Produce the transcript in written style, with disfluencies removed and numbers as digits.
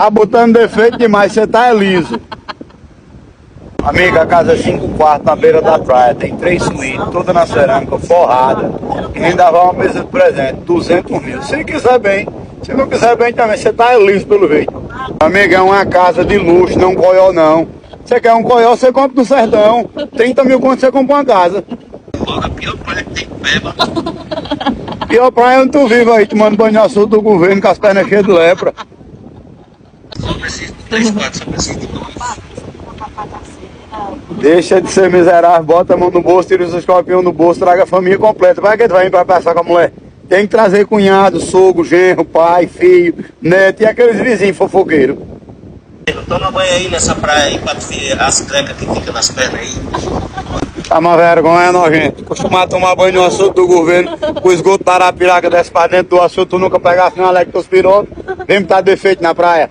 Tá botando defeito demais, você tá liso. Amiga, a casa é 5 quartos na beira da praia, tem 3 suítes, toda na cerâmica, forrada. E ainda vai uma mesa de presente, 200 mil. Se quiser bem, se não quiser bem também, você tá liso pelo jeito. Amiga, é uma casa de luxo, não um coió não. Você quer um coió, você compra no sertão. 30 mil quanto você compra uma casa. A pior praia que tem peba. Pior praia onde tu vive aí, tomando banho de açúcar do governo com as pernas cheias de lepra. Só preciso de 3 quartos, só preciso de 2. Deixa de ser miserável, bota a mão no bolso, tira os escorpiões no bolso, traga a família completa. Vai que tu vai vir pra passar com a mulher. Tem que trazer cunhado, sogro, genro, pai, filho, neto e aqueles vizinhos fofoqueiros. Toma banho aí nessa praia aí pra tu ver as crecas que ficam nas pernas aí. Tá uma vergonha, nojento. Costumar tomar banho no açude do governo, o esgoto da Arapiraca desce pra dentro do açude, tu nunca pegasse uma lectospirose, vem botar defeito na praia.